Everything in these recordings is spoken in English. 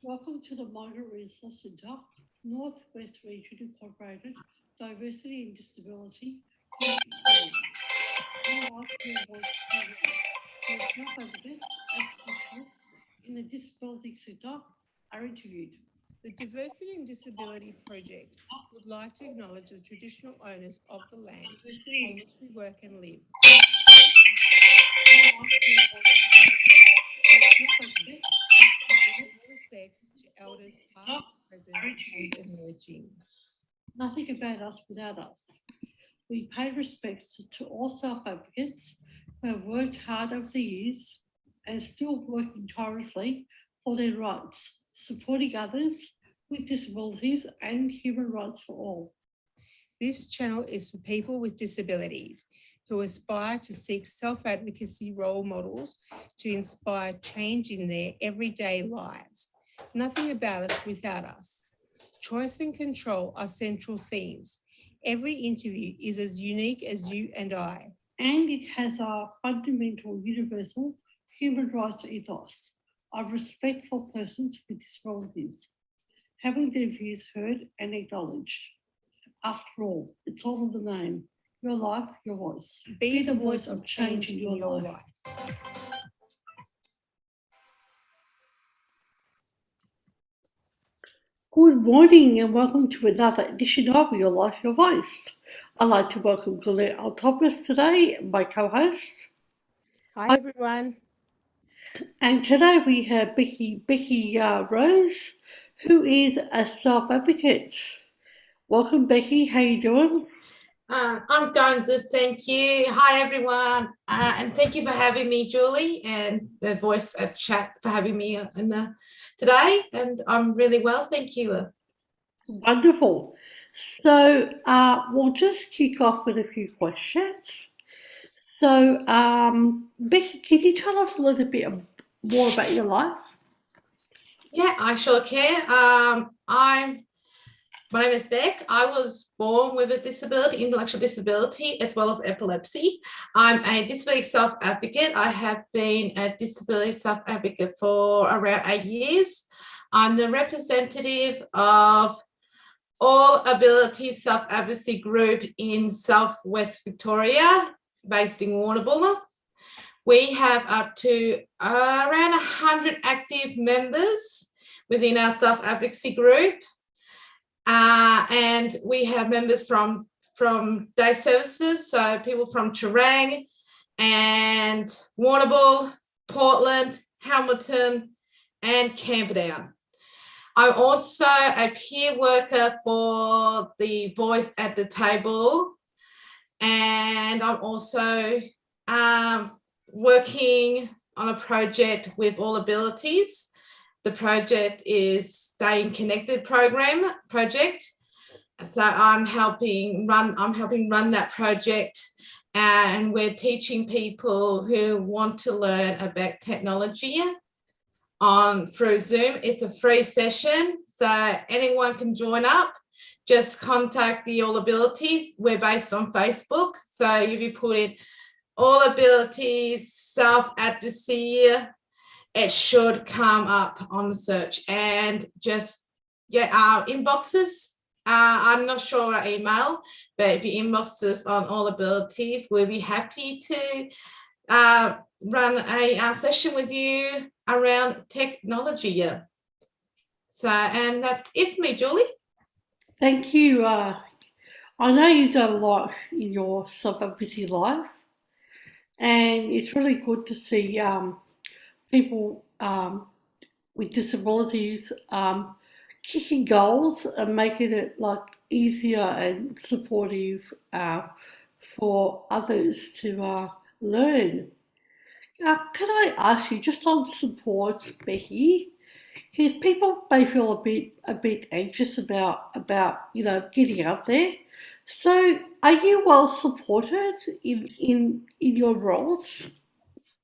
Welcome to the Migrant Resource Centre, Northwest Region Incorporated, Diversity and Disability. Job advocates and professionals in the disability sector are interviewed. The Diversity and Disability Project would like to acknowledge the traditional owners of the land on which we work and live. Respects to elders past, present, and emerging. Nothing about us without us. We pay respects to all self-advocates who have worked hard over the years and still working tirelessly for their rights, supporting others with disabilities and human rights for all. This channel is for people with disabilities who aspire to seek self-advocacy role models to inspire change in their everyday lives. Nothing about us without us. Choice and control are central themes. Every interview is as unique as you and I. And it has our fundamental universal human rights ethos of respect for persons with disabilities, having their views heard and acknowledged. After all, it's all in the name. Your life, your voice. Be the voice of change in your life. Good morning and welcome to another edition of Your Life, Your Voice. I'd like to welcome Colette Altopoulos today, my co-host. Hi everyone. And today we have Becky Rose, who is a self-advocate. Welcome, Becky. How you doing? I'm going good, thank you. Hi, everyone, and thank you for having me, Julie, and the Voice at Chat for having me today. And I'm really well, thank you. Wonderful. So we'll just kick off with a few questions. So, Becky, can you tell us a little bit more about your life? Yeah, I sure can. My name is Beck. I was born with a disability, intellectual disability, as well as epilepsy. I'm a disability self-advocate. I have been a disability self-advocate for around 8 years. I'm the representative of All Ability Self-Advocacy Group in Southwest Victoria, based in Warrnambool. We have up to around 100 active members within our self-advocacy group. And we have members from day services, so people from Terang and Warrnambool, Portland, Hamilton, and Camperdown. I'm also a peer worker for the Voice at the Table, and I'm also working on a project with All Abilities. The project is Staying Connected project. So I'm helping run that project, and we're teaching people who want to learn about technology through Zoom. It's a free session, so anyone can join up. Just contact the All Abilities. We're based on Facebook, so if you put in All Abilities self-advocacy, it should come up on the search, and just get our inboxes. I'm not sure our email, but if you inbox us on All Abilities, we'll be happy to run a session with you around technology. So, and that's it for me, Julie. Thank you. I know you've done a lot in your self-advocacy life, and it's really good to see people with disabilities kicking goals and making it like easier and supportive for others to learn. Can I ask you, just on support, Becky, because people may feel a bit anxious about getting out there. So, are you well supported in your roles?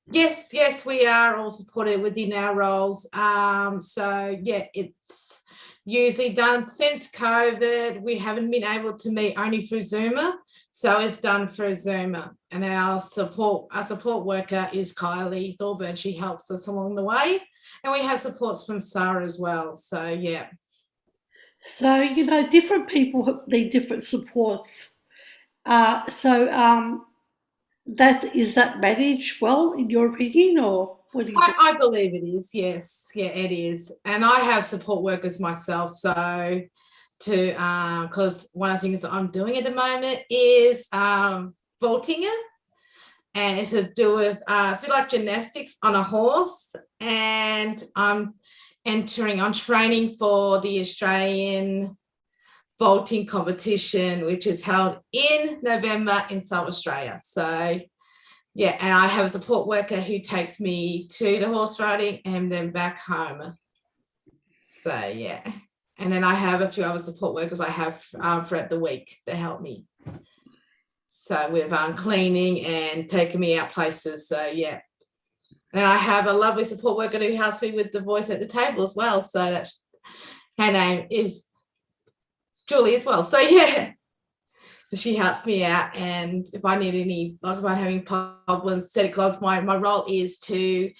Yes, we are all supported within our roles. So yeah, it's usually done since COVID. We haven't been able to meet only through Zoom, so it's done through Zoom. And our support worker is Kylie Thorburn. She helps us along the way, and we have supports from Sarah as well. So yeah. So, different people need different supports. Is that managed well, in your opinion, or what do you think? I believe it is. Yes, yeah, it is. And I have support workers myself, so because one of the things that I'm doing at the moment is vaulting, and it's to do with it's a bit like gymnastics on a horse, and I'm training for the Australian vaulting competition, which is held in November in South Australia. So yeah, and I have a support worker who takes me to the horse riding and then back home. So yeah, and then I have a few other support workers I have throughout the week that help me. So with cleaning and taking me out places. So yeah, and I have a lovely support worker who helps me with the voice at the table as well. So that's, her name is Julie as well. So yeah. So she helps me out, and if I need any, like if I'm having problems, set gloves, my role is to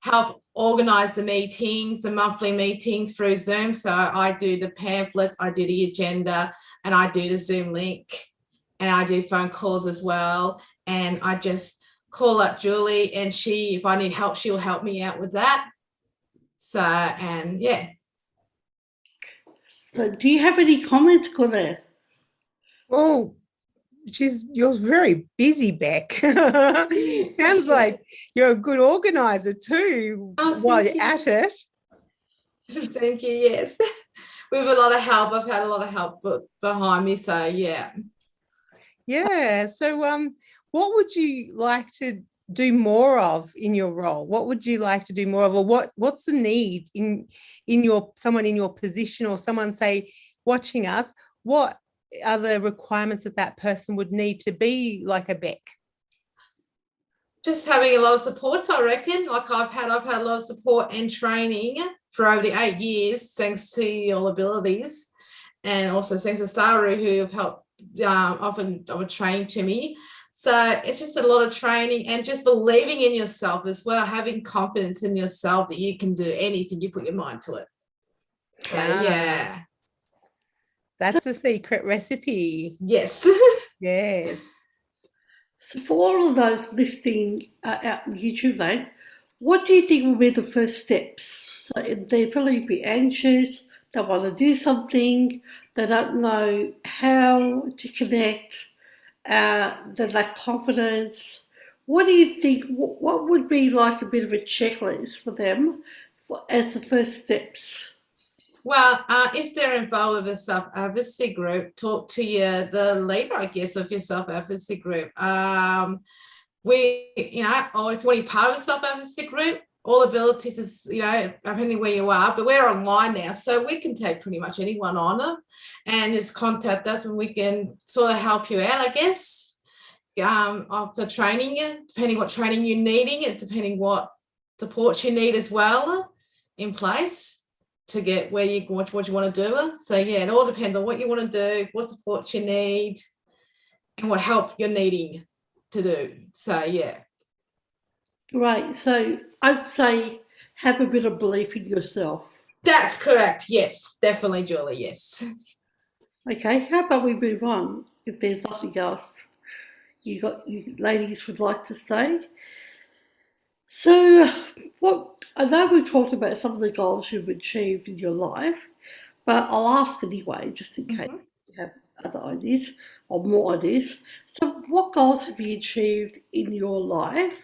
help organise the meetings, the monthly meetings through Zoom. So I do the pamphlets, I do the agenda, and I do the Zoom link, and I do phone calls as well. And I just call up Julie, and if I need help, she'll help me out with that. So, and yeah. So, do you have any comments, Claire? Oh, you're very busy, Beck. Sounds like you're a good organizer too, while you're at it. Thank you. Yes, we have a lot of help. I've had a lot of help behind me. So yeah. Yeah. So, what would you like to do more of in your role? What would you like to do more of, or what's the need in someone in your position, or someone, say, watching us? What are the requirements that person would need to be like a Beck? Just having a lot of supports, I reckon. Like I've had a lot of support and training for over the 8 years, thanks to your abilities, and also thanks to Sarah, who have helped often train to me. So it's just a lot of training and just believing in yourself as well, having confidence in yourself that you can do anything you put your mind to it. So yeah. That's a secret recipe. Yes. Yes. So, for all of those listening out on YouTube, mate, what do you think will be the first steps? So they're feeling a bit anxious, they want to do something, they don't know how to connect, they lack confidence. What do you think? What would be like a bit of a checklist for them as the first steps? Well, if they're involved with a self-advocacy group, talk to the leader, I guess, of your self-advocacy group. Or if you want to be part of a self-advocacy group, All Abilities is, depending where you are, but we're online now, so we can take pretty much anyone on it, and just contact us and we can sort of help you out, I guess, for training you, depending what training you're needing, and depending what supports you need as well in place to get what you want to do. So yeah, it all depends on what you want to do, what support you need, and what help you're needing to do. So yeah. Right, so I'd say have a bit of belief in yourself. That's correct. Yes, definitely, Julie. Yes. Okay, how about we move on if there's nothing else you ladies would like to say? So, I know we've talked about some of the goals you've achieved in your life, but I'll ask anyway, just in case you have other ideas or more ideas. So, what goals have you achieved in your life,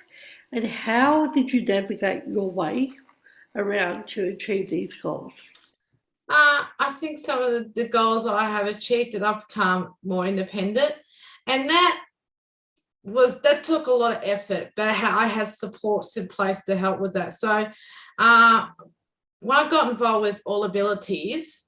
and how did you navigate your way around to achieve these goals? I think some of the goals that I have achieved, that I've become more independent, and that took a lot of effort, but I had supports in place to help with that. So when I got involved with All Abilities,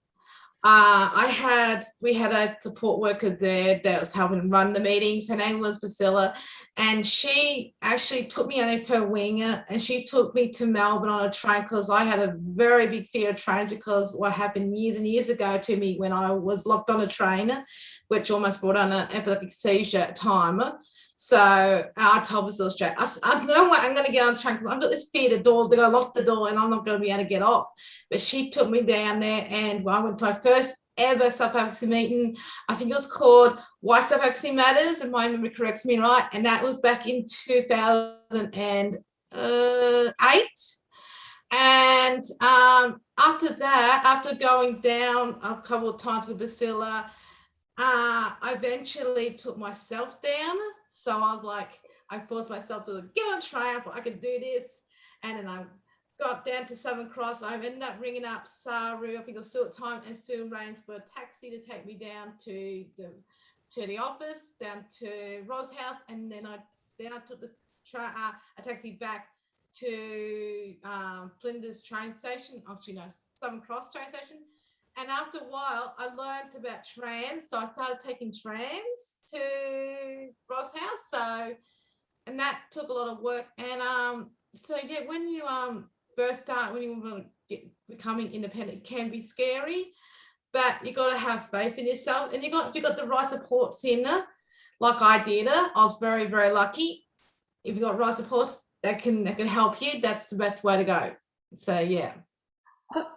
We had a support worker there that was helping run the meetings. Her name was Priscilla, and she actually took me under her wing, and she took me to Melbourne on a train because I had a very big fear of trains because what happened years and years ago to me when I was locked on a train, which almost brought on an epileptic seizure at time. So I told Priscilla straight, I know what I'm going to get on the train because I've got this fear the door, they're going to lock the door and I'm not going to be able to get off. But she took me down there, and I went to my first ever self-advocacy meeting. I think it was called Why Self-Advocacy Matters, and my memory corrects me, right? And that was back in 2008. And after that, after going down a couple of times with Priscilla, I eventually took myself down. So I was like, I forced myself to get on train. I thought I could do this. And then I got down to Southern Cross. I ended up ringing up Saru. I think it was still at time, and still arranged for a taxi to take me down to the office, down to Roz house, and then I took a taxi back to Flinders train station. Actually, no, Southern Cross train station. And after a while, I learned about trams, so I started taking trams to Roz house. So, and that took a lot of work. And so yeah, when you first start, when you want to becoming independent, it can be scary, but you got to have faith in yourself, and you got the right supports in there, like I did. I was very, very lucky. If you got right supports that can help you, that's the best way to go. So yeah.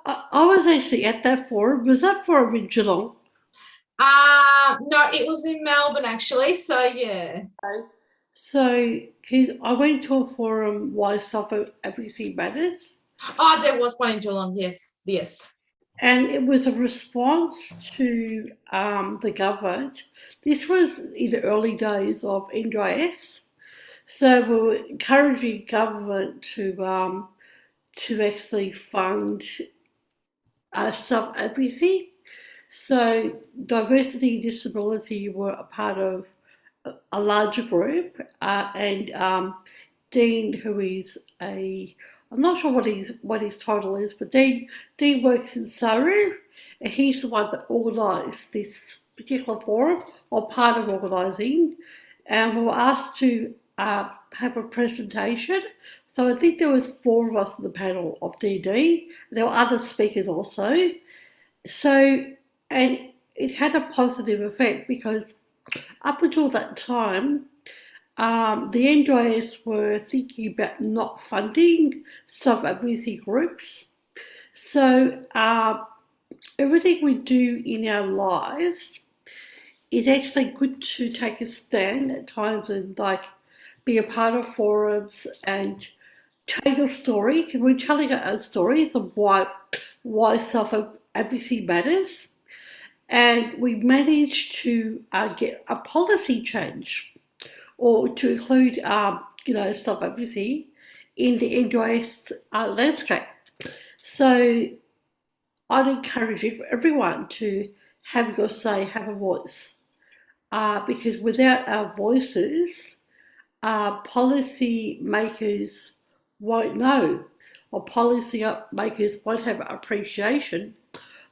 I was actually at that forum. Was that forum in Geelong? No, it was in Melbourne actually. So yeah. So I went to a forum, Why Self-Advocacy Matters. Oh, there was one in Geelong. Yes, yes. And it was a response to the government. This was in the early days of NDIS. So we were encouraging government to actually fund self-advocacy. So diversity and disability were a part of a larger group, and Dean, who is I'm not sure what his title is, but Dean works in Saru, and he's the one that organised this particular forum, or part of organising, and we were asked to have a presentation. So I think there was 4 of us on the panel of DD. There were other speakers also. So, and it had a positive effect because up until that time, the NDIS were thinking about not funding self-advocacy groups. So everything we do in our lives is actually good to take a stand at times and like be a part of forums and tell your story, because we're telling our stories of why self-advocacy matters. And we managed to get a policy change, or to include, self-advocacy in the NDIS landscape. So I'd encourage everyone to have your say, have a voice, because without our voices, policy makers won't know, or policy makers won't have appreciation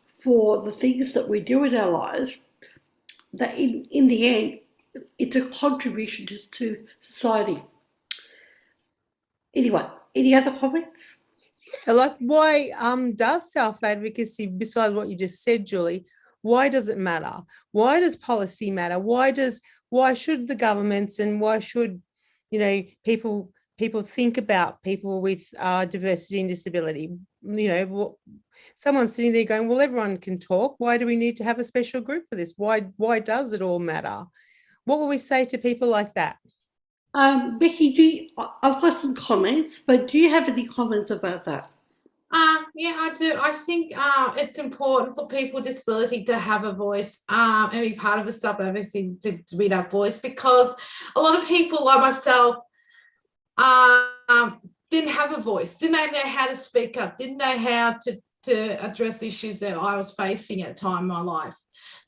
for the things that we do in our lives, that in the end, it's a contribution to society. Anyway, any other comments? Like, why does self-advocacy, besides what you just said, Julie, why does it matter? Why does policy matter? Why should the governments, and why should people think about people with diversity and disability? Someone's sitting there going, well, everyone can talk. Why do we need to have a special group for this? Why does it all matter? What will we say to people like that? Becky, I've got some comments, but do you have any comments about that? Yeah, I do. I think it's important for people with disability to have a voice and be part of a self-advocacy to be that voice, because a lot of people like myself didn't have a voice, didn't know how to speak up, didn't know how to address issues that I was facing at a time in my life.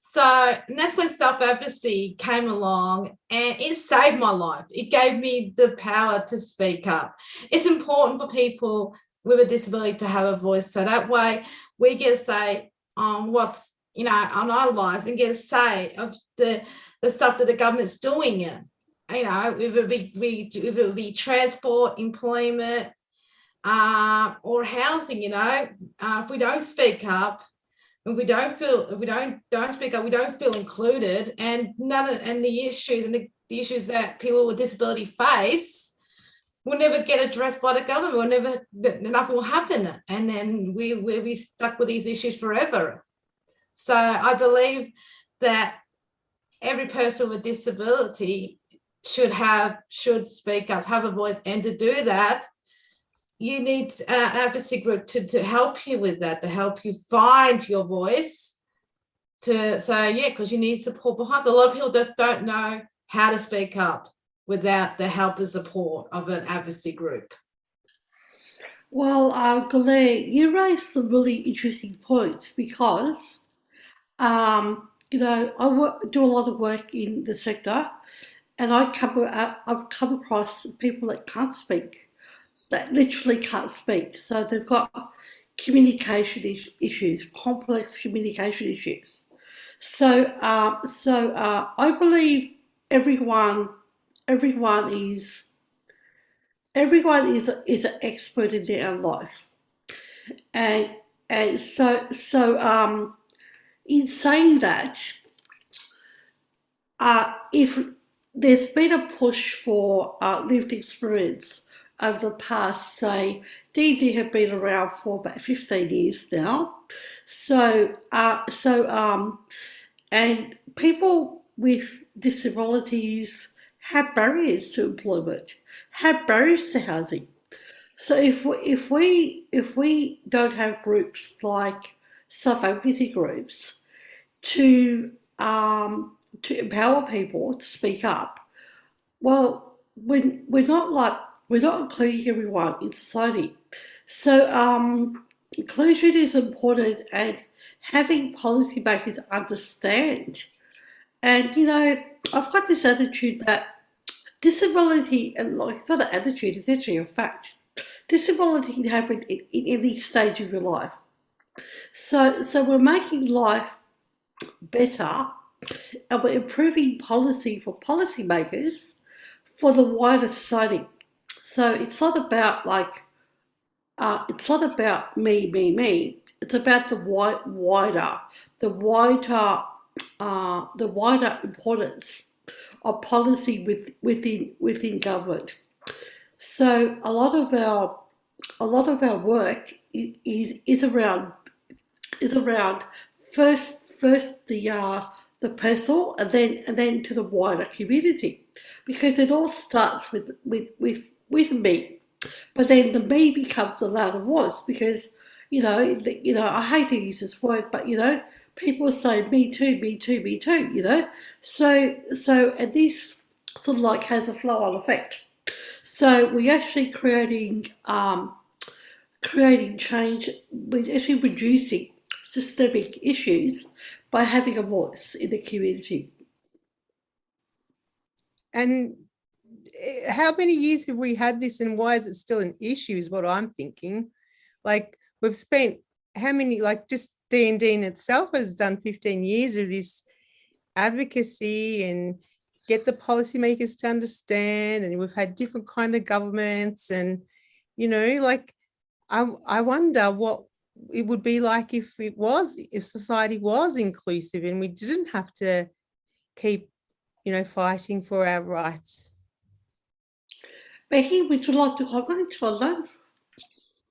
So, and that's when self-advocacy came along, and it saved my life. It gave me the power to speak up. It's important for people with a disability to have a voice, so that way we get to say what's on our lives and get a say of the stuff that the government's doing. If it would be transport, employment, or housing. If we don't speak up, if we don't speak up, we don't feel included, and the issues that people with disability face will never get addressed by the government. Nothing will happen, and then we'll be stuck with these issues forever. So I believe that every person with disability should speak up, have a voice, and to do that, you need an advocacy group to help you with that, to help you find your voice. Because you need support behind. A lot of people just don't know how to speak up without the help and support of an advocacy group. Well, Glenn, you raised some really interesting points because, I do a lot of work in the sector, and I've come across people that can't speak, that literally can't speak. So they've got communication issues, complex communication issues. So, I believe everyone is is an expert in their own life, and in saying that, if there's been a push for lived experience over the past, say, D&D have been around for about 15 years now. And people with disabilities have barriers to employment, have barriers to housing. So if we don't have groups like self-advocacy groups to empower people to speak up, well, we're not including everyone in society. So inclusion is important, and having policymakers understand. And I've got this attitude that disability, and it's not an attitude, it's actually a fact. Disability can happen in any stage of your life. So we're making life better, and we're improving policy for policymakers for the wider society. So it's not about me. It's about the wider importance of policy within government. So a lot of our work is around first the personal, and then to the wider community, because it all starts with me, but then the me becomes a louder voice, because I hate to use this word, but people say me too, me too, me too, so and this sort of like has a flow-on effect. So we're actually creating change. We're actually reducing systemic issues by having a voice in the community. And how many years have we had this, and why is it still an issue is what I'm thinking. Like, we've spent how many, like just D&D in itself has done 15 years of this advocacy and get the policymakers to understand, and we've had different kind of governments, and I wonder what it would be like if society was inclusive and we didn't have to keep fighting for our rights. Becky, would you like to comment on that?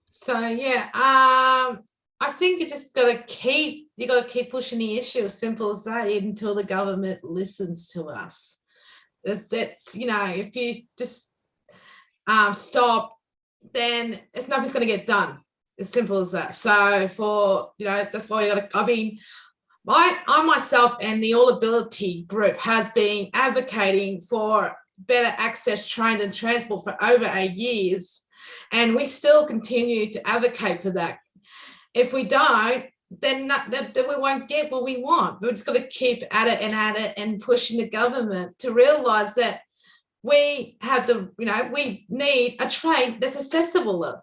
So I think you got to keep pushing the issue, as simple as that, until the government listens to us. That's if you just stop, then nothing's going to get done. As simple as that. So that's why I myself and the All Ability group has been advocating for better access, train and transport for over 8 years, and we still continue to advocate for that. If we don't, then we won't get what we want. We're just got to keep at it and pushing the government to realise that we have we need a train that's accessible.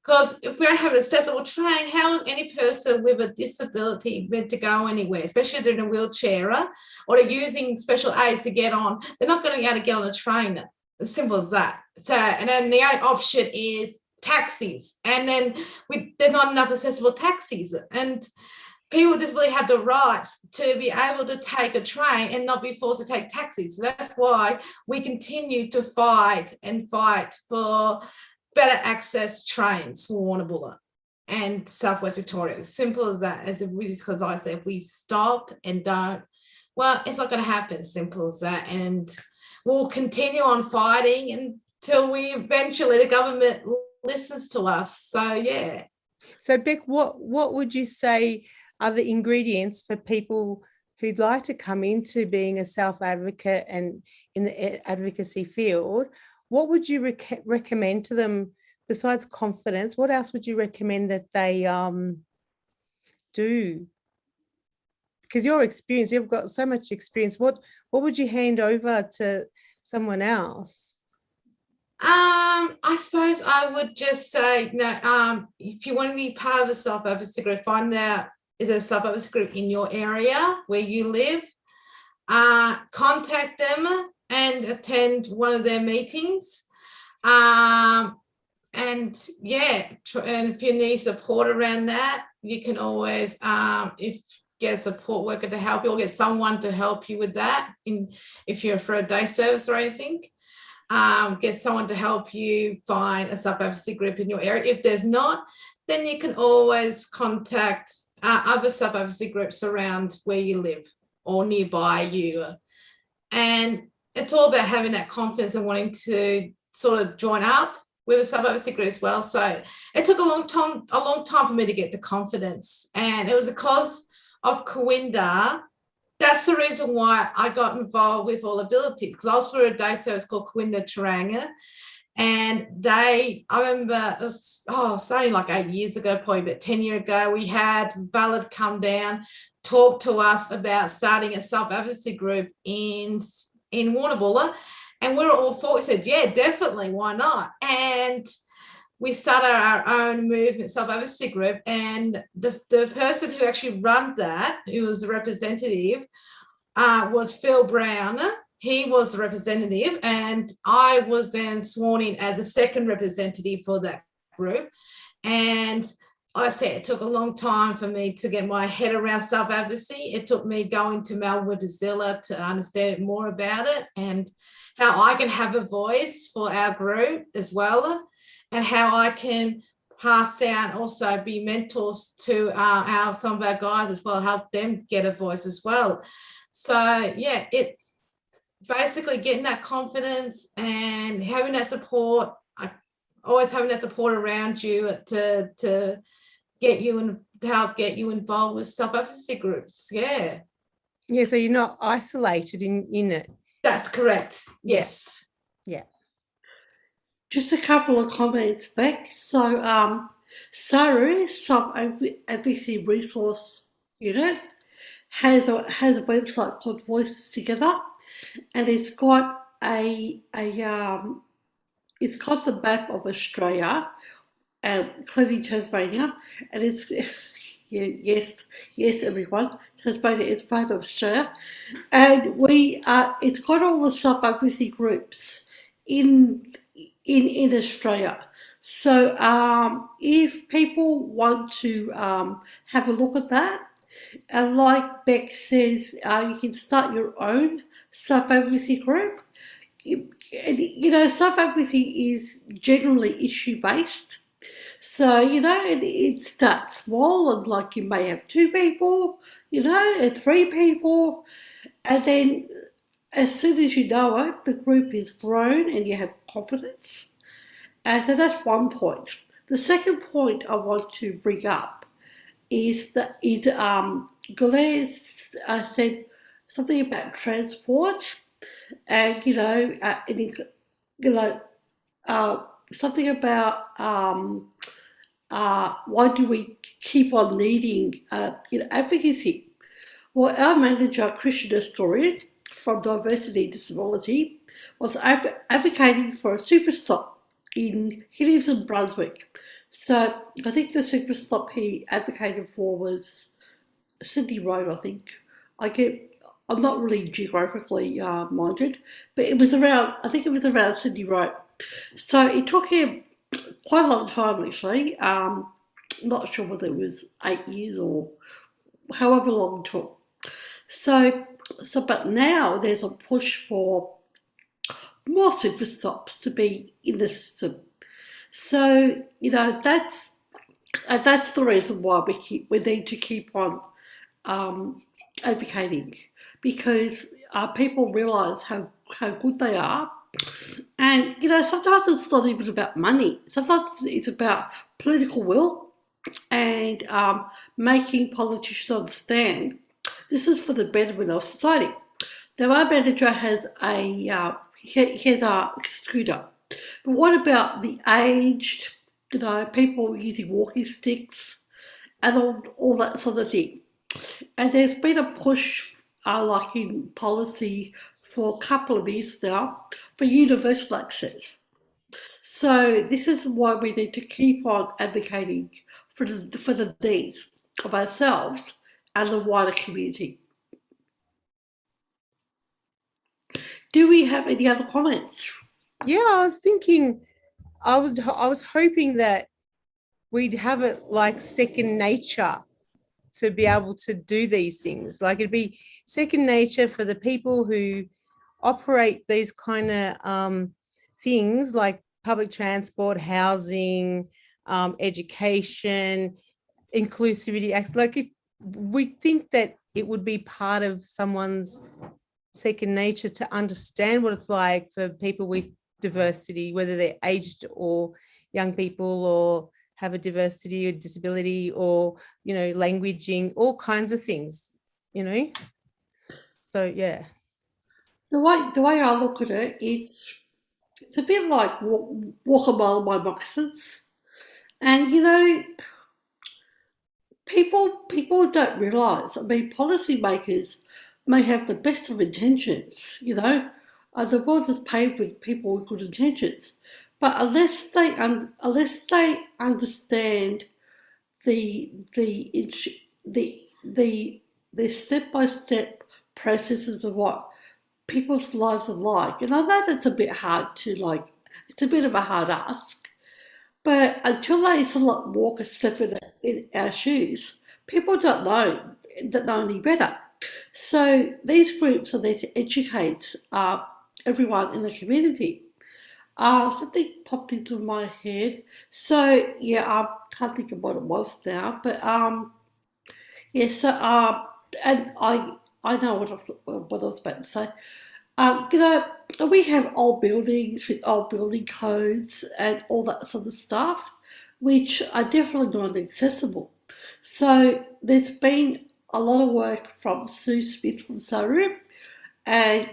Because if we don't have an accessible train, how is any person with a disability meant to go anywhere, especially if they're in a wheelchair or they're using special aids to get on? They're not going to be able to get on a train. As simple as that. So, and then the only option is taxis. And then there's not enough accessible taxis. And people with disability have the rights to be able to take a train and not be forced to take taxis. So that's why we continue to fight for better access trains for Warrnambool and Southwest Victoria. As simple as that. Because I say if we stop and don't, well, it's not going to happen. Simple as that. And we'll continue on fighting until we eventually, the government listens to us. So, yeah. So, Beck, what would you say are the ingredients for people who'd like to come into being a self-advocate and in the advocacy field? What would you recommend to them besides confidence? What else would you recommend that they do? Because your experience, you've got so much experience. What would you hand over to someone else? I suppose I would just say, if you want to be part of a self-advocacy group, find out is there a self-advocacy group in your area where you live. Contact them and attend one of their meetings. And if you need support around that, you can always get a support worker to help you, or get someone to help you with that. If you're for a day service or anything, get someone to help you find a self-advocacy group in your area. If there's not, then you can always contact other self-advocacy groups around where you live or nearby you. And it's all about having that confidence and wanting to sort of join up with a self-advocacy group as well. So it took a long time for me to get the confidence, and it was because of Corinda. That's the reason why I got involved with All Abilities, because I was through a day service called Corinda Taranga, and I remember, it's only like 8 years ago, probably about 10 years ago, we had Valid come down, talk to us about starting a self-advocacy group in Warrnambool, and we were all for it. We said, yeah, definitely, why not? And we started our own movement, self-advocacy group, and the person who actually ran that, who was the representative, was Phil Brown. He was the representative, and I was then sworn in as a second representative for that group. And I said it took a long time for me to get my head around self-advocacy. It took me going to Melbourne with Bazilla to understand more about it and how I can have a voice for our group as well, and how I can pass down, also be mentors to some of our guys as well, help them get a voice as well. So, yeah, it's basically getting that confidence and having that support, always having that support around you to get you and to help get you involved with self-advocacy groups. Yeah. Yeah, so you're not isolated in it. That's correct. Yes. Yeah. Just a couple of comments, Beck. So, SARU, Self-Advocacy Resource Unit, has a website called Voices Together, and it's got it's got the map of Australia, including Tasmania, and it's yes, everyone, Tasmania is part of Australia, and it's got all the self-advocacy groups in Australia. So if people want to have a look at that, and like Beck says, you can start your own self-advocacy group. Self-advocacy is generally issue-based. So, it starts small, and like you may have 2 people, and 3 people, and then as soon as you know it, the group is grown and you have confidence. And so that's one point. The second point I want to bring up is Glenn said something about transport, and something about why do we keep on needing advocacy? Well, our manager, Christian historian from Diversity and Disability, was advocating for a super stop. He lives in Brunswick. So I think the super stop he advocated for was Sydney Road, I think. I get, I'm not really geographically minded, but it was around, I think it was around Sydney Road. So it took him quite a long time actually. Not sure whether it was 8 years or however long it took. So, but now there's a push for more super stops to be in the system. So, that's the reason why we need to keep on um, advocating, because people realise how good they are. And sometimes it's not even about money. Sometimes it's about political will and making politicians understand this is for the betterment of society. Now, our manager has he has a scooter, but what about the aged? People using walking sticks and all that sort of thing. And there's been a push, like in policy, for a couple of years now, for universal access. So this is why we need to keep on advocating for the needs of ourselves and the wider community. Do we have any other comments? Yeah, I was thinking, I was hoping that we'd have it like second nature to be able to do these things. Like it'd be second nature for the people who operate these kind of things like public transport, housing, education, inclusivity acts. We think that it would be part of someone's second nature to understand what it's like for people with diversity, whether they're aged or young people or have a diversity or disability or, languaging, all kinds of things, So, yeah. The way I look at it, it's a bit like walk a mile in my moccasins, and people don't realise. I mean, policymakers may have the best of intentions. The world is paved with people with good intentions, but unless they understand the the the step by step processes of what people's lives are like, and I know that's a bit hard to like. It's a bit of a hard ask, but until they sort of like walk a step in our shoes, people don't know any better. So these groups are there to educate everyone in the community. Something popped into my head. So yeah, I can't think of what it was now, but yeah. So and I know what I was about to say. You know, we have old buildings with old building codes and all that sort of stuff, which are definitely not accessible. So there's been a lot of work from Sue Smith from Surrey, and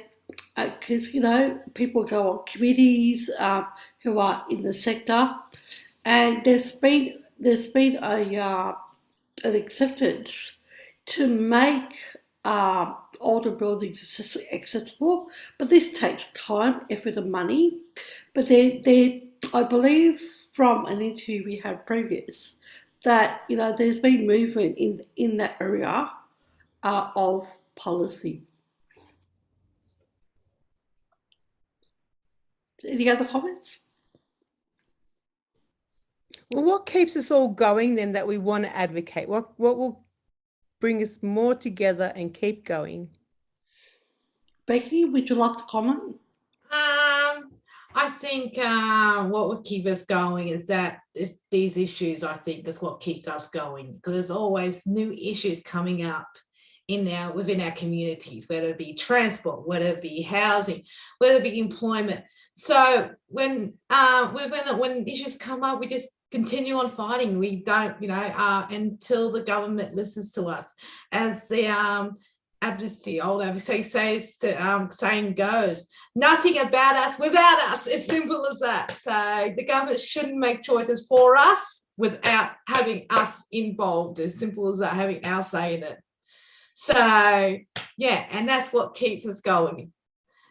because people go on committees who are in the sector, and there's been an acceptance to make older buildings accessible, but this takes time, effort, and money. But I believe from an interview we had previous that there's been movement in that area of policy. Any other comments? Well, what keeps us all going then that we want to advocate? What will bring us more together and keep going? Becky, would you like to comment? I think what would keep us going is that if these issues, I think, is what keeps us going, because there's always new issues coming up within our communities, whether it be transport, whether it be housing, whether it be employment. So when issues come up, we just continue on fighting. We don't, until the government listens to us. As the old saying goes, nothing about us without us. As simple as that. So the government shouldn't make choices for us without having us involved. As simple as that, having our say in it. So yeah, and that's what keeps us going.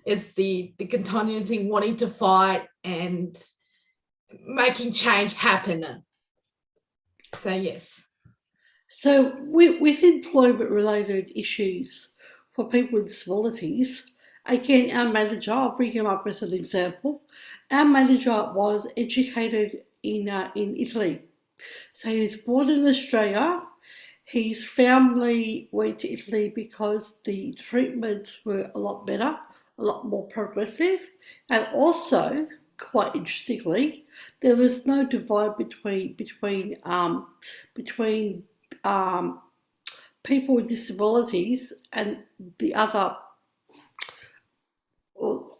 It's the continuity, wanting to fight and making change happen. So yes. So, with employment-related issues for people with disabilities, again, our manager, I'll bring him up as an example. Our manager was educated in Italy. So he was born in Australia. His family went to Italy because the treatments were a lot better, a lot more progressive, and also, quite interestingly, there was no divide between um, people with disabilities and the other or,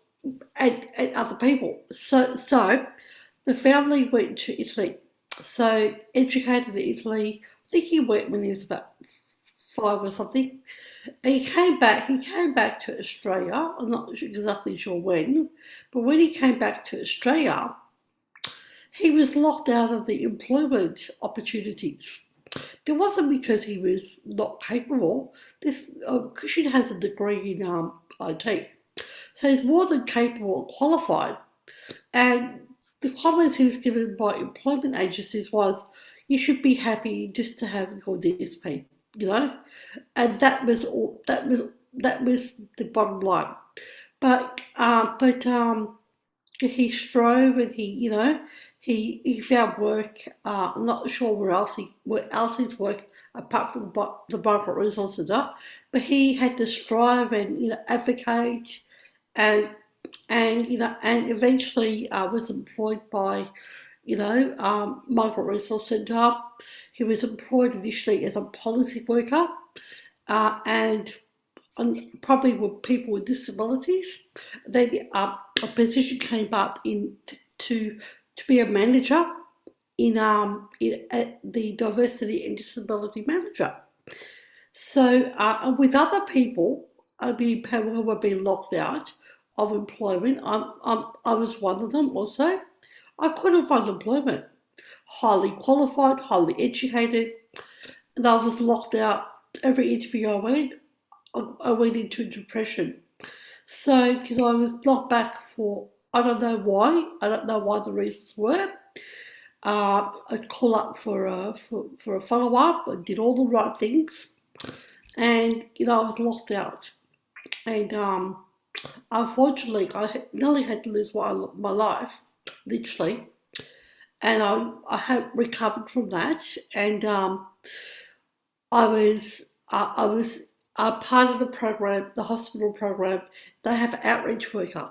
and other people. So the family went to Italy. So educated in Italy. I think he went when he was about 5 or something. And he came back. He came back to Australia. I'm not exactly sure when, but when he came back to Australia, he was locked out of the employment opportunities. It wasn't because he was not capable. This Christian has a degree in IT, so he's more than capable and qualified. And the comments he was given by employment agencies was, "You should be happy just to have your DSP," you know, and that was all. That was the bottom line. But he strove and he found work. I'm not sure where else he's worked apart from the Migrant Resource Centre, but he had to strive and advocate and and eventually was employed by Migrant Resource Centre. He was employed initially as a policy worker and probably with people with disabilities. Then a position came up to be a manager at the diversity and disability manager. So with other people, who were being locked out of employment, I was one of them also. I couldn't find employment. Highly qualified, highly educated, and I was locked out. Every interview I went into depression. So, because I was knocked back for, I don't know why, the reasons were. I'd call up for a follow up. I did all the right things, and I was locked out. And unfortunately, nearly had to lose my life, literally. And I have recovered from that, and I was part of the program, the hospital program. They have an outreach worker,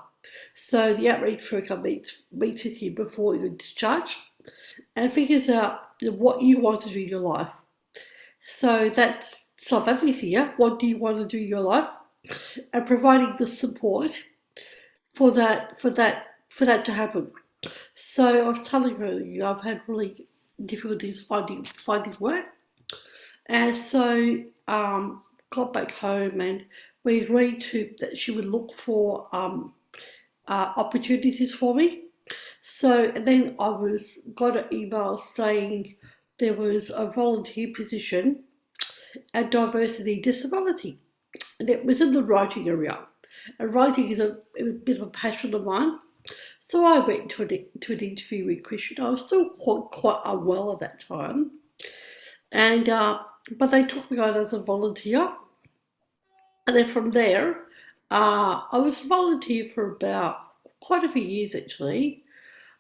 so the outreach worker meets with you before you're discharged and figures out what you want to do in your life. So that's self-advocacy. Yeah, what do you want to do in your life, and providing the support for that to happen. So I was telling her, I've had really difficulties finding work, and so got back home and we agreed that she would look for opportunities for me. So and then got an email saying there was a volunteer position at Diversity Disability, and it was in the writing area. And writing is a bit of a passion of mine. So I went to an interview with Christian. I was still quite unwell at that time, and but they took me on as a volunteer, and then from there, I was a volunteer for about quite a few years actually.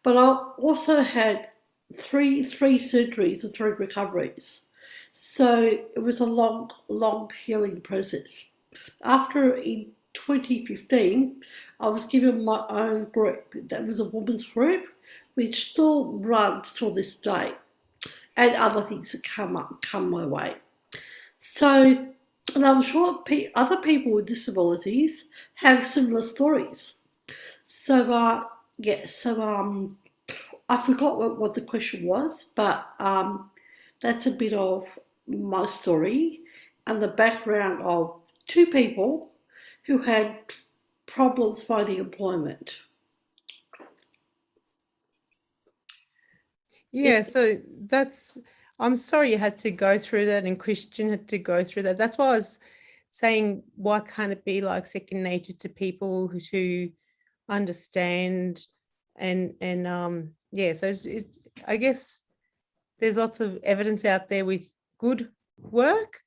But I also had three surgeries and three recoveries, so it was a long healing process. After in 2015, I was given my own group. That was a women's group, which still runs till this day, and other things that come my way. So, and I'm sure other people with disabilities have similar stories. So, yeah, so I forgot what the question was, but that's a bit of my story and the background of two people who had problems finding employment. Yeah, so I'm sorry you had to go through that and Christian had to go through that. That's why I was saying, why can't it be like second nature to people who understand and yeah, so it's I guess there's lots of evidence out there with good work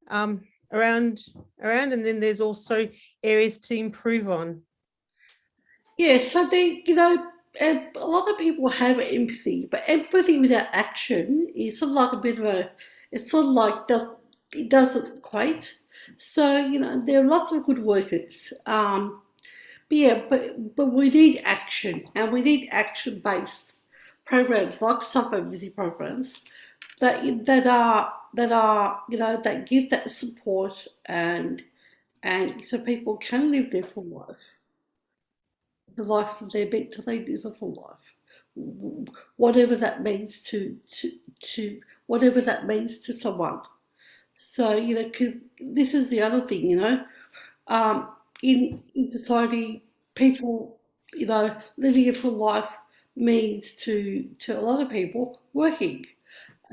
around, and then there's also areas to improve on. Yeah, so a lot of people have empathy, but empathy without action is sort of like a bit of a, it's sort of like it doesn't equate. So, there are lots of good workers. But yeah, but we need action, and we need action-based programs like self-advocacy programs that give that support, and so people can live their full life. The life that they're meant to lead is a full life, whatever that means to whatever that means to someone. So, 'cause this is the other thing, um, in society, people, living a full life means to a lot of people working.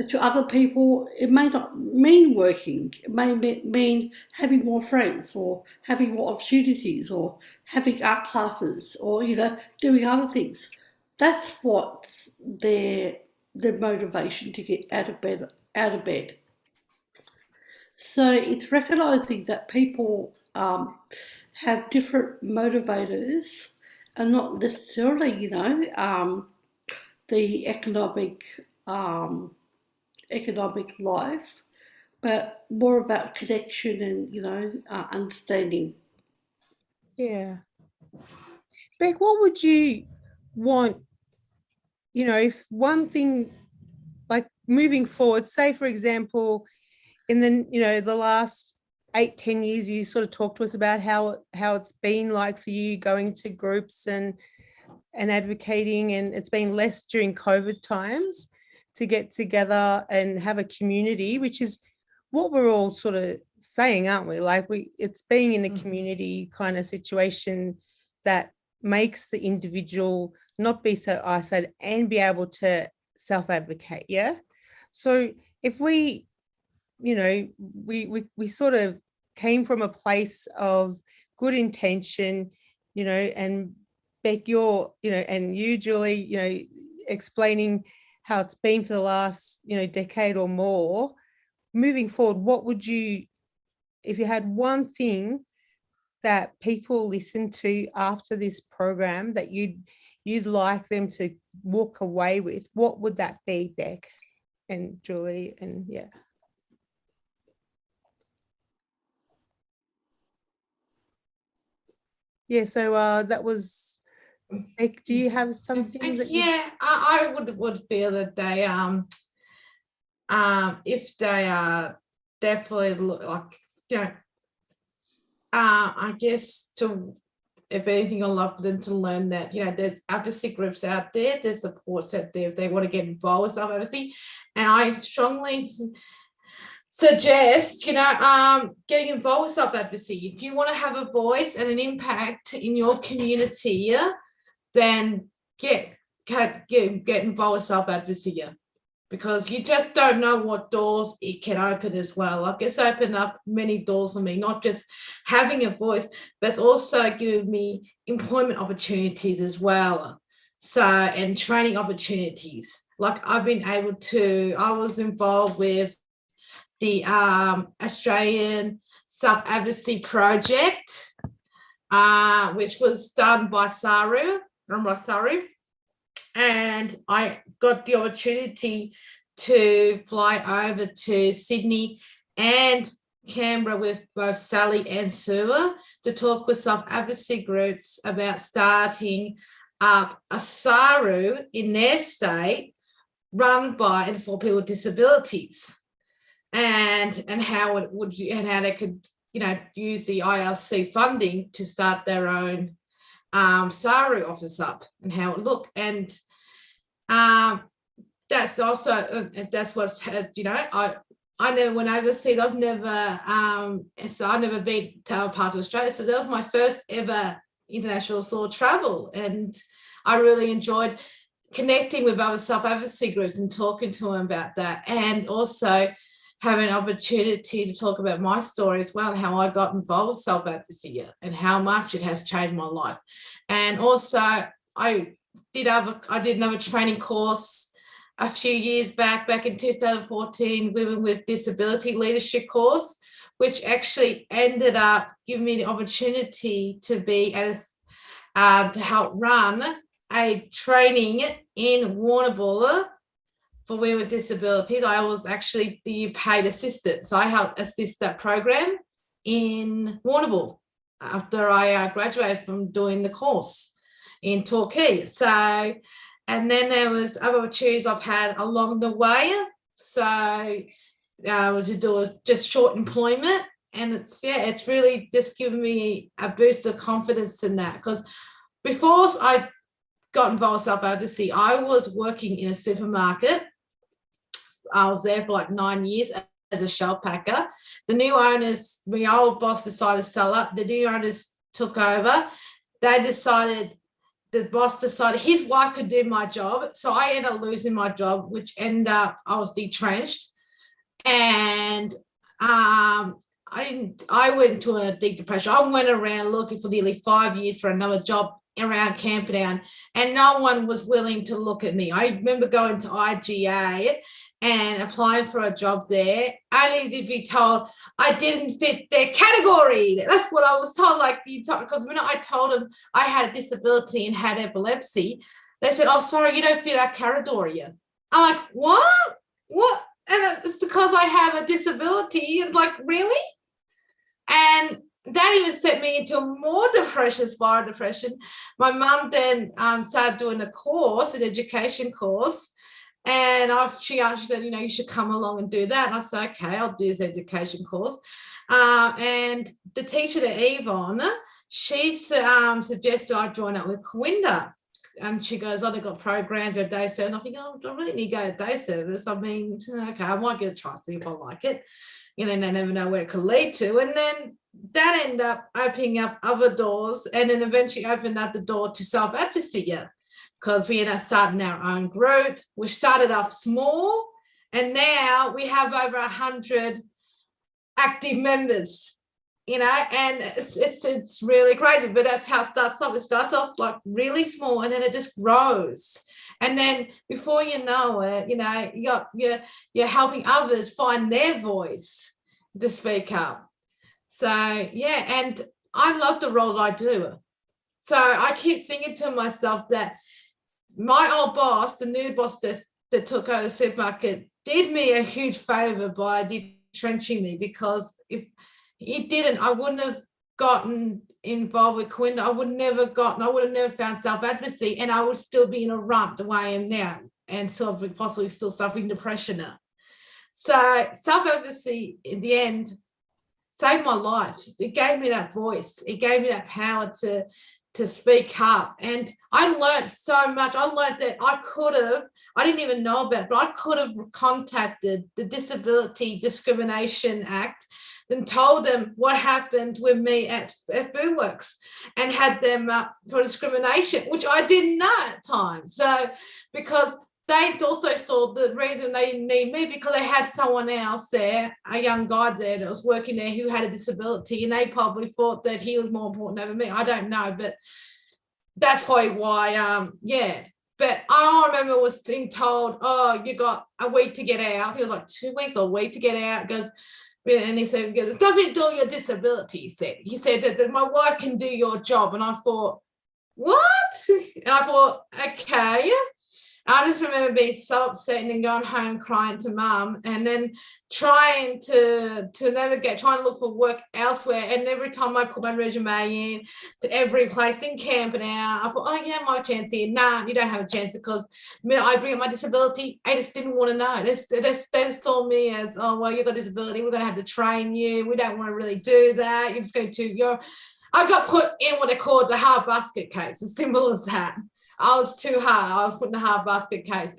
To other people, it may not mean working. It may mean having more friends, or having more opportunities, or having art classes, or doing other things. That's what's their motivation to get out of bed. So it's recognizing that people have different motivators, and not necessarily, the economic life, but more about connection and understanding. Yeah. Beck, what would you want, if one thing, like moving forward, say for example, in the last 8-10 years, you sort of talked to us about how it's been like for you going to groups and advocating, and it's been less during COVID times to get together and have a community, which is what we're all sort of saying, aren't we? Like it's being in a community kind of situation that makes the individual not be so isolated and be able to self-advocate. Yeah. So if we, we sort of came from a place of good intention, and Beck, and you, Julie, explaining how it's been for the last, decade or more. Moving forward, what would you, if you had one thing that people listen to after this program that you'd like them to walk away with, what would that be, Beck and Julie? And yeah. Yeah, so that was, Beck, do you have something that I would feel that they if they are definitely like, I guess if anything, I'd love them to learn that, there's advocacy groups out there, there's supports out there if they want to get involved with self-advocacy. And I strongly suggest, getting involved with self-advocacy. If you want to have a voice and an impact in your community, then get involved with self-advocacy, because you just don't know what doors it can open as well. Like, it's opened up many doors for me, not just having a voice, but it's also given me employment opportunities as well. So, and training opportunities. Like, I was involved with the Australian Self-Advocacy Project, which was done by Saru, and I got the opportunity to fly over to Sydney and Canberra with both Sally and Sue to talk with self-advocacy groups about starting up a Saru in their state run by and for people with disabilities, and how it would, and how they could, use the ILC funding to start their own Saru office up, and how it looked. And that's also that's what's, I never went overseas. I've never I've never been to a part of Australia, so that was my first ever international sort of travel, and I really enjoyed connecting with other self-advocacy groups and talking to them about that, and also having an opportunity to talk about my story as well, and how I got involved with self-advocacy and how much it has changed my life. And also I did another training course a few years back in 2014, Women with Disability Leadership course, which actually ended up giving me the opportunity to be to help run a training in Warrnambool for women with disabilities. I was actually the paid assistant, so I helped assist that program in Warrnambool after I graduated from doing the course in Torquay. So, and then there was other opportunities I've had along the way. So to do just short employment, and it's really just given me a boost of confidence in that, because before I got involved in self-advocacy, I was working in a supermarket. I was there for like 9 years as a shelf packer. The new owners, my old boss decided to sell up. The new owners took over. The boss decided his wife could do my job. So I ended up losing my job, which ended up, I was retrenched. And I went into a deep depression. I went around looking for nearly 5 years for another job around Camperdown, and no one was willing to look at me. I remember going to IGA and applying for a job there, only to be told I didn't fit their category. That's what I was told. Because when I told them I had a disability and had epilepsy, they said, "Oh, sorry, you don't fit our category." I'm like, "What? What?" And it's because I have a disability. And like, really? And that even sent me into more depression, spiral depression. My mum then started doing a course, an education course. And she said, you should come along and do that. And I said, okay, I'll do this education course. And the teacher there, Yvonne, she suggested I join up with Corinda. And she goes, oh, they've got programs or day service. And I think, oh, I really need to go to day service. I mean, okay, I might get a try, see if I like it. They never know where it could lead to. And then that ended up opening up other doors, and then eventually opened up the door to self-advocacy, because we ended up starting our own group. We started off small, and now we have over 100 active members, and it's really crazy, but that's how it starts off. It starts off like really small, and then it just grows. And then before you know it, you're helping others find their voice to speak up. So, yeah, and I love the role that I do. So I keep thinking to myself that my old boss, the new boss that took over the supermarket, did me a huge favour by retrenching me, because if he didn't, I wouldn't have gotten involved with Corinda. I would have never found self-advocacy, and I would still be in a rut the way I am now, and possibly still suffering depression now. So self-advocacy in the end saved my life. It gave me that voice. It gave me that power to speak up. And I learned so much. I learned that I didn't even know about it, but I could have contacted the Disability Discrimination Act and told them what happened with me at Food Works, and had them for discrimination, which I didn't know at the time. So, because they also saw the reason they didn't need me, because they had someone else there, a young guy there that was working there who had a disability, and they probably thought that he was more important over me. I don't know, but that's probably why, But I remember was being told, oh, you got a week to get out. He was like 2 weeks or a week to get out. And he said, it's nothing to do with your disability, he said that my wife can do your job. And I thought, what? And I thought, okay. I just remember being so upset and then going home crying to mum, and then trying to navigate, trying to look for work elsewhere. And every time I put my resume in to every place in Camperdown, I thought, oh, yeah, my chance here. Nah, you don't have a chance, because the minute I bring up my disability, I just didn't want to know. They saw me as, oh, well, you've got a disability. We're going to have to train you. We don't want to really do that. You're just going to, I got put in what they call the hard basket case, as simple as that. I was too hard. I was put in a hard basket case.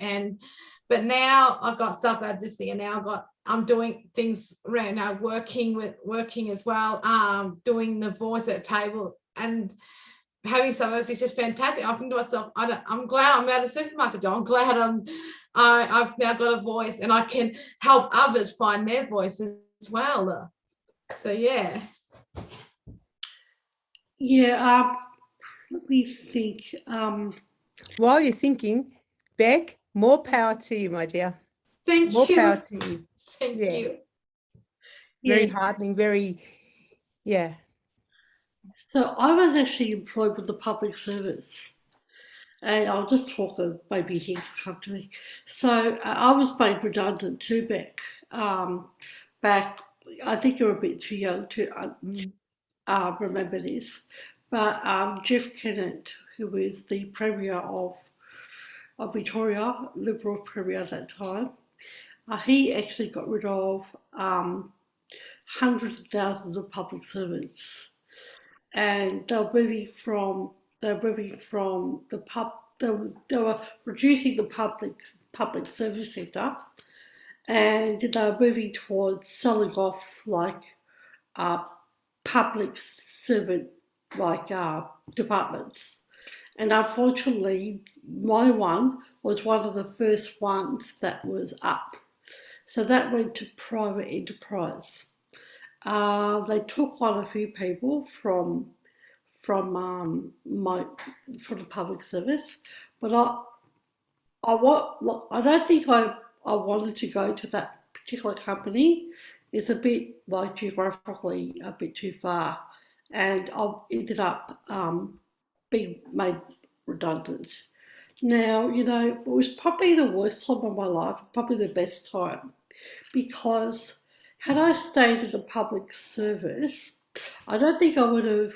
But now I've got self-advocacy, and now I'm doing things right now, working as well, doing the voice at the table, and having self-advocacy is just fantastic. I think to myself, I'm glad I'm out of the supermarket job. I'm glad I've now got a voice, and I can help others find their voices as well. So, yeah. Yeah, let me think. While you're thinking, Beck, More power to you, my dear. Thank More power you. to you. Thank Yeah. you. Very Yeah. heartening, very, yeah. So I was actually employed with the public service, and I'll just talk maybe things come to me. So I was made redundant too back. I think you're a bit too young to remember this, but Jeff Kennett, who was the Premier of Victoria, Liberal Premier at that time, he actually got rid of hundreds of thousands of public servants, and they were moving from the pub. They were reducing the public service sector, and they were moving towards selling off like uh, public servant departments. And unfortunately, my one was one of the first ones that was up. So that went to private enterprise. They took quite a few people from my from the public service, but I don't think I wanted to go to that particular company. It's a bit like geographically a bit too far, and I ended up being made redundant. Now, it was probably the worst time of my life, probably the best time, because had I stayed in the public service, I don't think I would have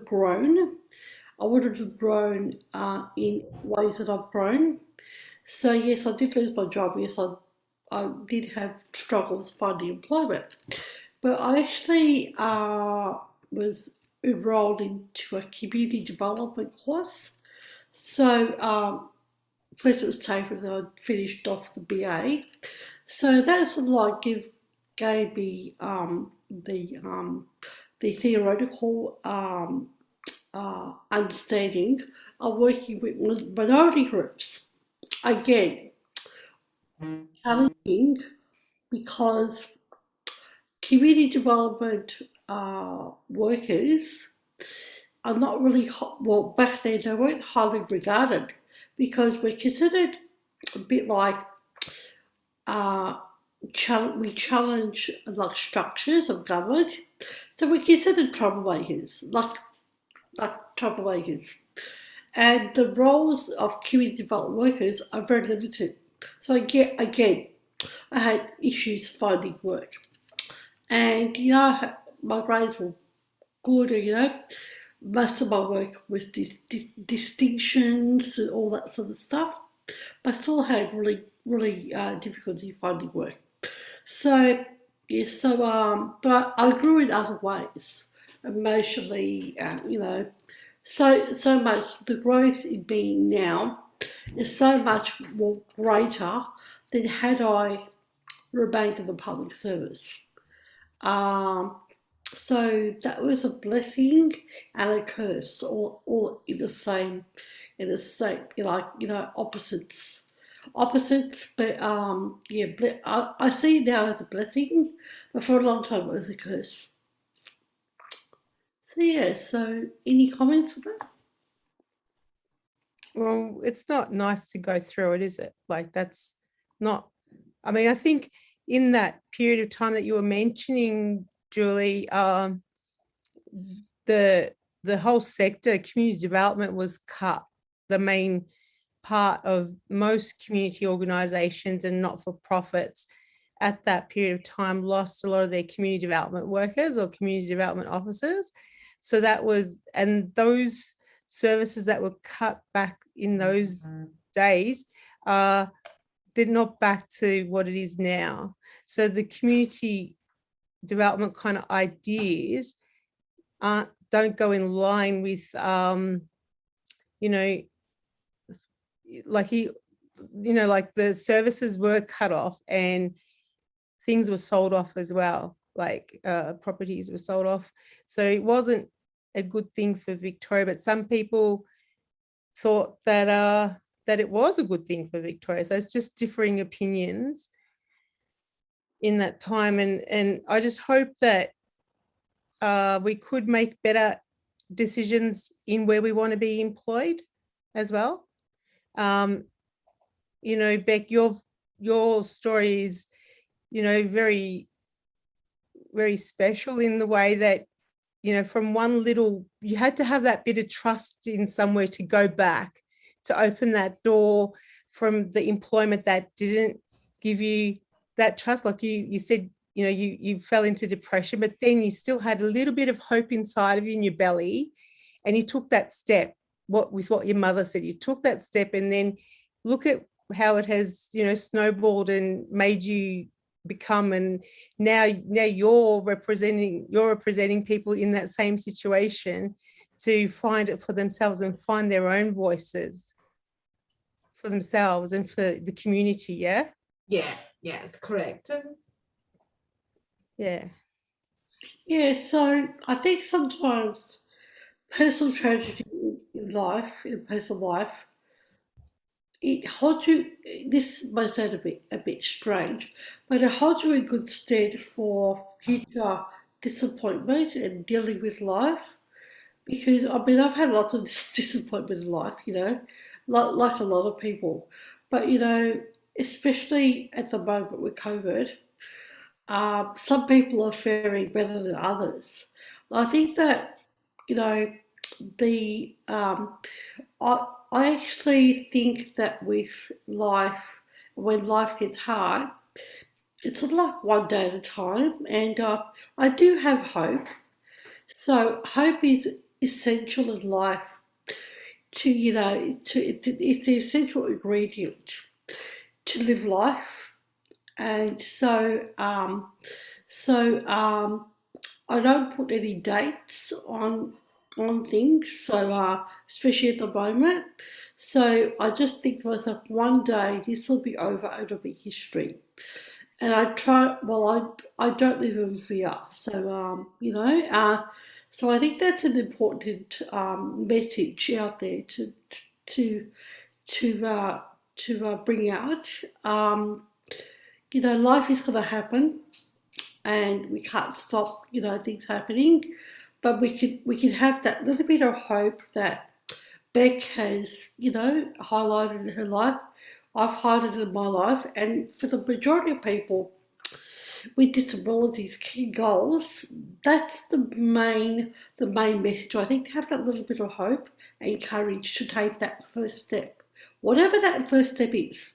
grown. I wouldn't have grown in ways that I've grown. So yes, I did lose my job. Yes, I did have struggles finding employment, but I actually was enrolled into a community development course. So first it was TAFE, then I finished off the BA. So that sort of like gave me the theoretical understanding of working with minority groups. Again, challenging because community development workers are not really, well, back then they weren't highly regarded because we're considered a bit like uh, we challenge like structures of government, so we're considered troublemakers, like troublemakers, and the roles of community development workers are very limited. So again, I had issues finding work, and my grades were good, most of my work was distinctions and all that sort of stuff. But I still had really difficulty finding work. So yeah, but I grew in other ways, emotionally, so much. The growth in being now is so much more greater than had I remained in the public service. Um, so that was a blessing and a curse, all in the same, opposites. Opposites, but yeah, I see it now as a blessing, but for a long time it was a curse. So yeah, so any comments on that? Well, it's not nice to go through it, is it? Like that's not, I mean, I think in that period of time that you were mentioning, Julie, the whole sector, community development, was cut. The main part of most community organisations and not-for-profits at that period of time lost a lot of their community development workers or community development officers. So that was, and those services that were cut back in those days did not back to what it is now. So the community development kind of ideas don't go in line with like like the services were cut off and things were sold off as well, like properties were sold off. So it wasn't a good thing for Victoria, but some people thought that it was a good thing for Victoria. So it's just differing opinions in that time, and I just hope that we could make better decisions in where we want to be employed as well. You know, Beck, your story is, you know, very, very special in the way that, you know, from one little, you had to have that bit of trust in somewhere to go back, to open that door from the employment that didn't give you that trust. Like you said, you know, you fell into depression, but then you still had a little bit of hope inside of you in your belly, and you took that step. With what your mother said, you took that step, and then look at how it has, you know, snowballed and made you become. And now you're representing people in that same situation to find it for themselves and find their own voices for themselves and for the community. Yeah. Yes, correct. Yeah. Yeah, so I think sometimes personal tragedy in life, in personal life, it holds you. This might sound a bit strange, but it holds you in good stead for future disappointment and dealing with life. Because I mean, I've had lots of disappointment in life, you know, like a lot of people. But you know, especially at the moment with COVID, some people are faring better than others. I think that, you know, the I actually think that with life, when life gets hard, it's sort of like one day at a time, and I do have hope. So hope is essential in life to, you know, it's the essential ingredient to live life. And so I don't put any dates on things, so especially at the moment. So I just think to myself, one day this will be over, it'll be history. And I try. Well, I don't live in fear, so you know. So I think that's an important message out there to to uh, to bring out. You know, life is going to happen, and we can't stop, you know, things happening, but we can have that little bit of hope that Beck has, you know, highlighted in her life. I've highlighted in my life, and for the majority of people with disabilities, key goals, that's the main message. I think to have that little bit of hope and courage to take that first step, whatever that first step is.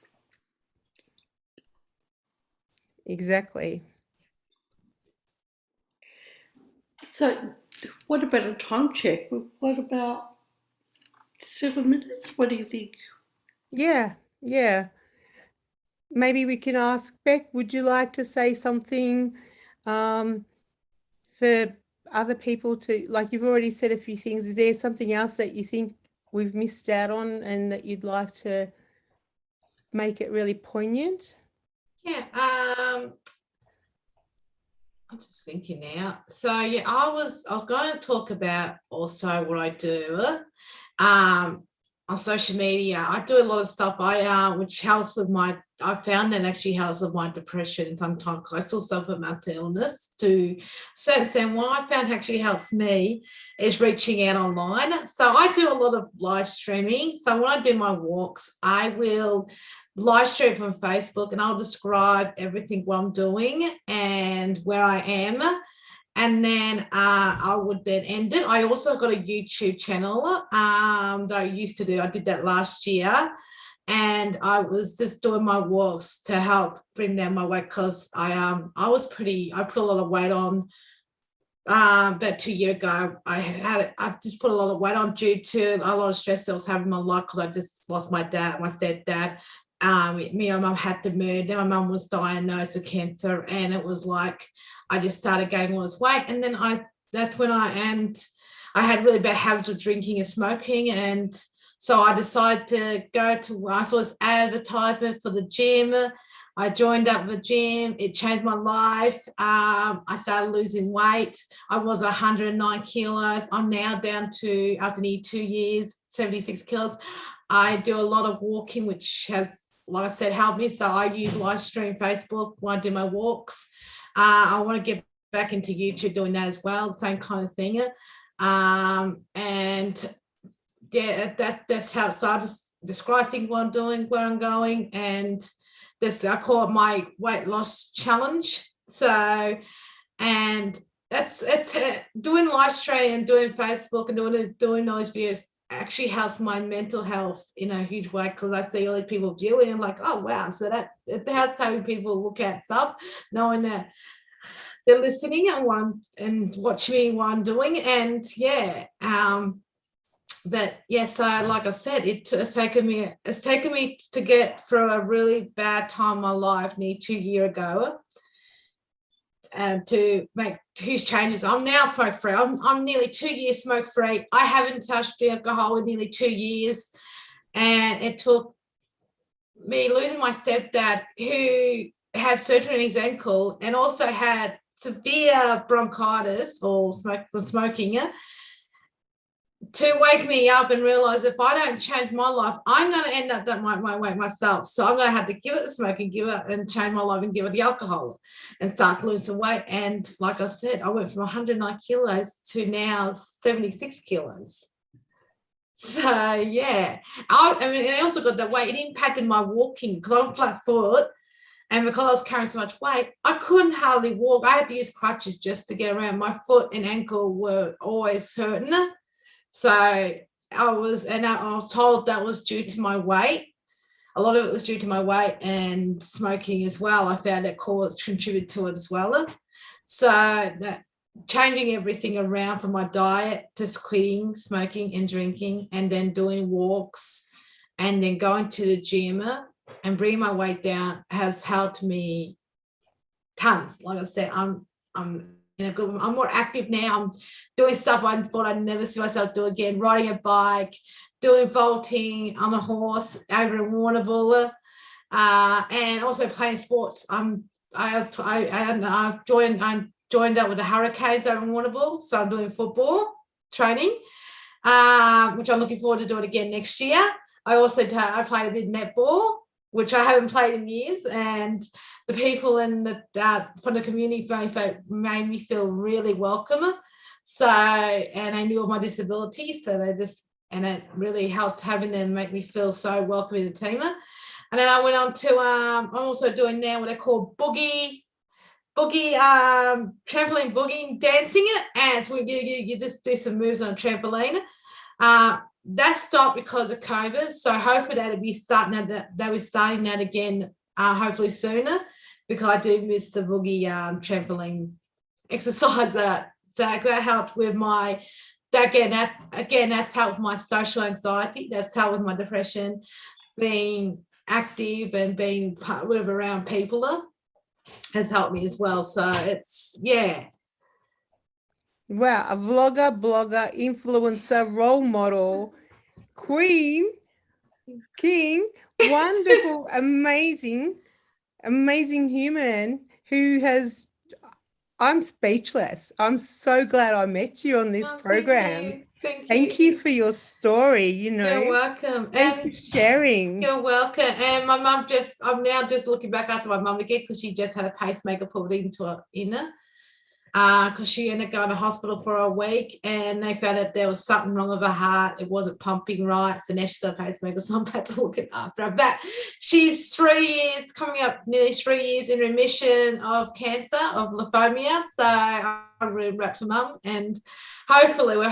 Exactly. So, what about a time check? What about 7 minutes? What do you think? Yeah. Yeah. Maybe we can ask Beck, would you like to say something um, for other people to, like you've already said a few things. Is there something else that you think we've missed out on and that you'd like to make it really poignant? Yeah, I'm just thinking now. So yeah, I was going to talk about also what I do on social media. I do a lot of stuff which helps with my. I found that actually helps with my depression sometimes because I still suffer mental illness. To a certain extent, what I found actually helps me is reaching out online. So I do a lot of live streaming. So when I do my walks, I will live stream from Facebook and I'll describe everything what I'm doing and where I am. And then I would then end it. I also got a YouTube channel that I used to do. I did that last year. And I was just doing my walks to help bring down my weight because I put a lot of weight on about 2 years ago. I just put a lot of weight on due to a lot of stress that I was having in my life because I just lost my stepdad. Me and my mum had to move. Then my mum was diagnosed with cancer, and it was like I just started gaining all this weight. And then that's when I had really bad habits of drinking and smoking, and so I decided to I saw this advertisement for the gym. I joined up the gym. It changed my life. I started losing weight. I was 109 kilos. I'm now down to, after nearly 2 years, 76 kilos. I do a lot of walking, which has, like I said, helped me. So I use live stream Facebook when I do my walks. I want to get back into YouTube doing that as well, the same kind of thing. And yeah, that's how. So I just describe things, what I'm doing, where I'm going, and this, I call it my weight loss challenge. So, and it's doing live stream and doing Facebook and doing those videos actually helps my mental health in a huge way, because I see all these people viewing and like, oh wow, so that's how people look at stuff, knowing that they're listening and watching me what I'm doing. And yeah, but yeah, so like I said, it's taken me to get through a really bad time in my life nearly 2 years ago, and to make huge changes. I'm now smoke free. I'm nearly 2 years smoke free. I haven't touched alcohol in nearly 2 years, and it took me losing my stepdad, who had surgery on his ankle and also had severe bronchitis from smoking, to wake me up and realize if I don't change my life, I'm going to end up that my weight myself. So I'm going to have to give it the smoke and give it and change my life and give it the alcohol and start to lose some weight. And like I said, I went from 109 kilos to now 76 kilos. So yeah, I mean, I also got that weight. It impacted my walking because I'm flat foot. And because I was carrying so much weight, I couldn't hardly walk. I had to use crutches just to get around. My foot and ankle were always hurting. So I was told that was due to my weight. A lot of it was due to my weight and smoking as well. I found that contributed to it as well. So that changing everything around from my diet, just quitting smoking and drinking, and then doing walks, and then going to the gym and bringing my weight down has helped me tons. Like I said, I'm more active now. I'm doing stuff I thought I'd never see myself do again, riding a bike, doing vaulting on a horse over in Warrnambool, and also playing sports. I joined up with the Hurricanes over in Warrnambool, so I'm doing football training, which I'm looking forward to doing again next year. I also I played a bit of netball, which I haven't played in years, and the people in from the community made me feel really welcome. So, and they knew of my disability, so and it really helped having them make me feel so welcome in the team. And then I went on to, I'm also doing now what they call boogie, trampoline boogie dancing it, and so you just do some moves on a trampoline. That stopped because of COVID, so hopefully they'll be starting that again, hopefully sooner, because I do miss the boogie trampoline exercise. That helped with that's helped my social anxiety. That's helped with my depression, being active and being around people has helped me as well. So it's Wow, a vlogger, blogger, influencer, role model, queen, king, wonderful, amazing human who has, I'm speechless. I'm so glad I met you on this program. Thank you for your story, You're welcome. Thanks for sharing. You're welcome. And my mum I'm now just looking back after my mum again, because she just had a pacemaker put into her inner. Because she ended up going to hospital for a week, and they found out there was something wrong with her heart. It wasn't pumping right, so now she's got a pacemaker, so I'm about to look it after her. But she's 3 years, coming up nearly 3 years in remission of cancer, of lymphoma. So I'm really wrapped for mum, and hopefully I'm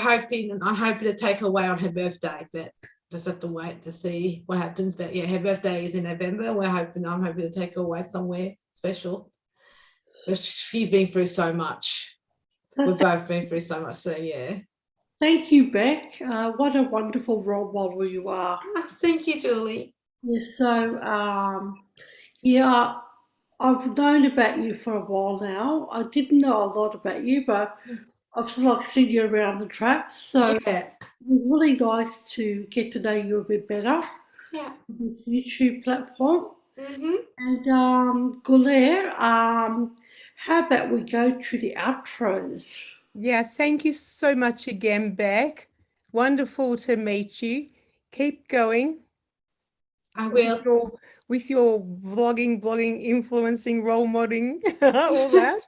hoping to take her away on her birthday, but just have to wait to see what happens. But yeah, her birthday is in November. I'm hoping to take her away somewhere special. She's been through so much. We've both been through so much, so yeah. Thank you, Beck. What a wonderful role model you are. Thank you, Julie. Yes, so I've known about you for a while now. I didn't know a lot about you, but I've sort of seen you around the traps. So yeah, it's really nice to get to know you a bit better. Yeah. This YouTube platform. Mm-hmm. And Gulair, how about we go to the outros? Yeah, thank you so much again, Beck. Wonderful to meet you. Keep going. I will. With your vlogging, influencing, role modeling, all that.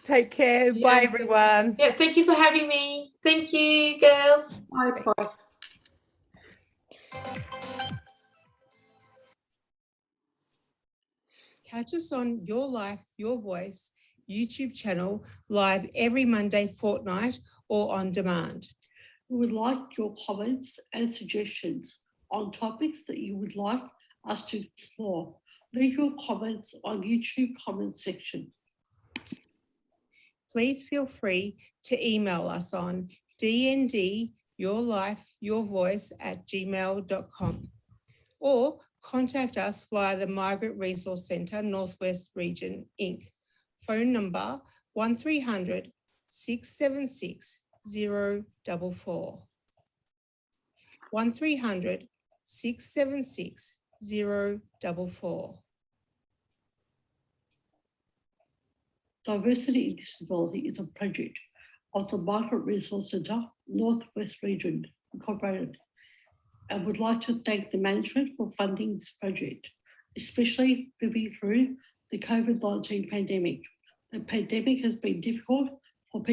Take care. Yeah, Bye, everyone. Yeah, thank you for having me. Thank you, girls. Bye bye. Catch us on Your Life, Your Voice YouTube channel live every Monday fortnight or on demand. We would like your comments and suggestions on topics that you would like us to explore. Leave your comments on YouTube comments section. Please feel free to email us on dndyourlifeyourvoice@gmail.com or contact us via the Margaret Resource Centre Northwest Region Inc. Phone number 1300 676 044. 1300 676 044. Diversity in Disability is a project of the Margaret Resource Centre Northwest Region Incorporated, and would like to thank the management for funding this project, especially living through the COVID-19 pandemic. The pandemic has been difficult for people